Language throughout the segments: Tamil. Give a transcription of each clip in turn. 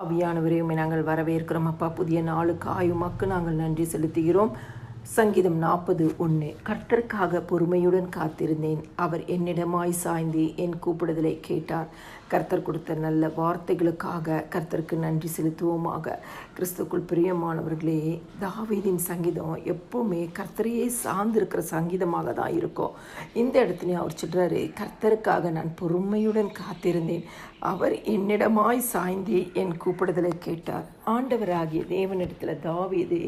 ஆவியானவரையும் நாங்கள் வரவேற்கிறோம் அப்பா. புதிய நாளுக்கு ஆயுமாக்கு நாங்கள் நன்றி செலுத்துகிறோம். சங்கீதம் 40:1. கர்த்தருக்காக பொறுமையுடன் காத்திருந்தேன், அவர் என்னிடமாய் சாய்ந்து என் கூப்பிடுதலை கேட்டார். கர்த்தர் கொடுத்த நல்ல வார்த்தைகளுக்காக கர்த்தருக்கு நன்றி செலுத்துவோமாக. கிறிஸ்துக்குள் பிரியமானவர்களே, தாவீதின் சங்கீதம் எப்பவுமே கர்த்தரையே சார்ந்திருக்கிற சங்கீதமாக தான் இருக்கும். இந்த இடத்துலையும் அவர் சொல்கிறாரு, கர்த்தருக்காக நான் பொறுமையுடன் காத்திருந்தேன், அவர் என்னிடமாய் சாய்ந்து என் கூப்பிடுதலை கேட்டார். ஆண்டவராகிய தேவனிடத்தில் தாவீது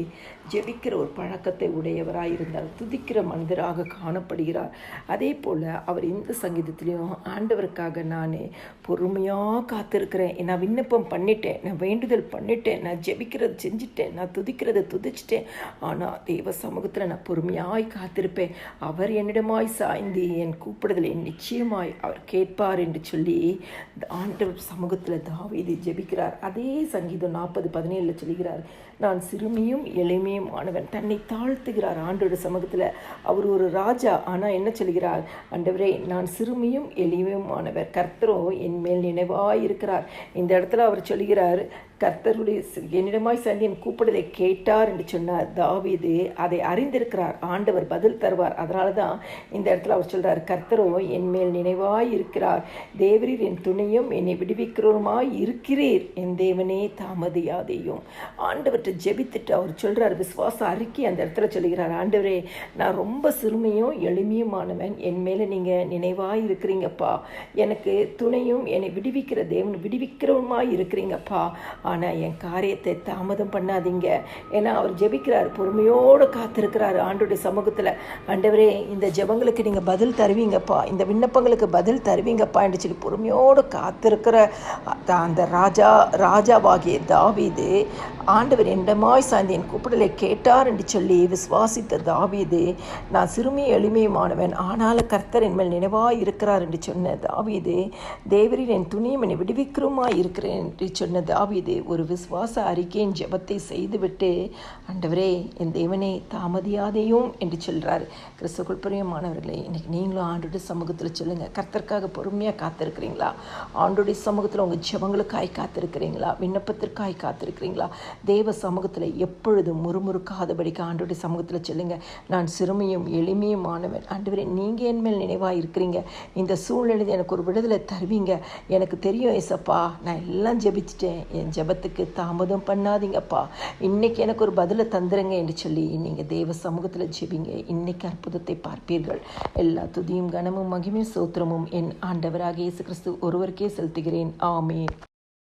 ஜெபிக்கிற ஒரு பழக்கத்தை உடையவராக இருந்தார், துதிக்கிற மனிதராக காணப்படுகிறார். அதே போல் அவர் இந்த சங்கீதத்திலையும் ஆண்டவருக்காக நான் பொறுமையாக காத்திருக்கிறேன், நான் விண்ணப்பம் பண்ணிட்டேன், நான் வேண்டுதல் பண்ணிட்டேன், நான் ஜெபிக்கிறத செஞ்சுட்டேன், நான் துதிக்கிறத துதிச்சிட்டேன், ஆனால் தேவ சமூகத்தில் நான் பொறுமையாய் காத்திருப்பேன், அவர் என்னிடமாய் சாய்ந்து என் கூப்பிடுதலை நிச்சயமாய் அவர் கேட்பார் என்று சொல்லி ஆண்டவர் சமூகத்தில் தாவீது ஜெபிக்கிறார். அதே சங்கீதம் 40:17 சொல்கிறார், நான் சிறுமியும் எளிமையும் ஆனவன். தன்னை தாழ்த்துகிறார் ஆண்டோட சமூகத்தில். அவர் ஒரு ராஜா, ஆனால் என்ன சொல்கிறார்? ஆண்டவரே, நான் சிறுமியும் எளிமையும் ஆனவர், கர்த்தரோ என் மேல் நினைவாய் இருக்கிறார். இந்த இடத்துல அவர் சொல்கிறார், கர்த்தருடைய என்னிடமாய் சாய்ந்து என் கூப்பிடுதலை கேட்டார் என்று சொன்னார். தாவீது அதை அறிந்திருக்கிறார், ஆண்டவர் பதில் தருவார். அதனால தான் இந்த இடத்துல அவர் சொல்கிறார், கர்த்தரோ என் மேல் நினைவாய் இருக்கிறார், தேவரீர் என் துணையும் என்னை விடுவிக்கிறோருமாய் இருக்கிறீர், என் தேவனே தாமதியாதையும். ஆண்டவர்கிட்ட ஜெபித்துட்டு அவர் சொல்கிறார், விசுவாச அறிக்கை அந்த இடத்துல சொல்கிறார், ஆண்டவரே, நான் ரொம்ப சிறுமையும் எளிமையுமானவன், என் மேலே நீங்கள் நினைவாய் இருக்கிறீங்கப்பா, எனக்கு துணையும் என்னை விடுவிக்கிற தேவன் விடுவிக்கிறவருமாய் இருக்கிறீங்கப்பா, ஆனால் என் காரியத்தை தாமதம் பண்ணாதீங்க. ஏன்னா அவர் ஜெபிக்கிறார், பொறுமையோடு காத்திருக்கிறார் ஆண்டோடைய சமூகத்தில். ஆண்டவரே, இந்த ஜெபங்களுக்கு நீங்கள் பதில் தருவீங்கப்பா, இந்த விண்ணப்பங்களுக்கு பதில் தருவீங்கப்பா என்று சொல்லி பொறுமையோடு காத்திருக்கிற அந்த ராஜாவாகிய தாவீது, ஆண்டவர் என்னிடமாய் சாய்ந்து என் கூப்பிடலை கேட்டார் என்று சொல்லி விசுவாசித்த தாவீது, நான் சிறுமி எளிமையுமானவன், ஆனாலும் கர்த்தர் என் மேல் நினைவாய் இருக்கிறார் என்று சொன்ன தாவீது, தேவரின் என் துணியும் என்னை விடுவிக்கிறோமாய் இருக்கிறேன் என்று சொன்ன தாவீது ஒரு விசுவாச அறிக்கையின் ஜெபத்தை செய்துவிட்டு, ஆண்டவரே, என் தேவனே தாமதியாதையும் என்று சொல்கிறார். கிறிஸ்துக்குள் பிரியமானவர்களே, இன்னைக்கு நீங்களும் ஆண்டோடைய சமூகத்தில் சொல்லுங்கள், கர்த்தருக்காக பொறுமையாக காத்திருக்கிறீங்களா? ஆண்டோடைய சமூகத்தில் உங்கள் ஜெபங்களுக்காய் காத்திருக்கிறீங்களா? விண்ணப்பத்திற்காய் காத்திருக்கிறீங்களா? தேவ சமூகத்தில் எப்பொழுதும் முறுமுறுக்காதபடிக்கு ஆண்டோடைய சமூகத்தில் சொல்லுங்கள், நான் சிறுமியும் எளிமையும் ஆனவன், ஆண்டவரே, நீங்கள் என் மேல் நினைவாக இருக்கிறீங்க, இந்த சூழ்நிலையில் எனக்கு ஒரு விடுதலை தருவீங்க, எனக்கு தெரியும் ஏசப்பா, நான் எல்லாம் ஜெபிச்சிட்டேன், என் ஜெபத்துக்கு தாமதம் பண்ணாதீங்கப்பா, இன்னைக்கு எனக்கு ஒரு பதிலை தந்துருங்க என்று சொல்லி நீங்கள் தேவ சமூகத்தில் ஜெபிங்க. இன்னைக்கு அற்புதத்தை பார்ப்பீர்கள். எல்லா துதியும் கனமும் மகிமையும் சோத்திரமும் என் ஆண்டவராகிய இயேசு கிறிஸ்து ஒருவருக்கே செலுத்துகிறேன். ஆமென்.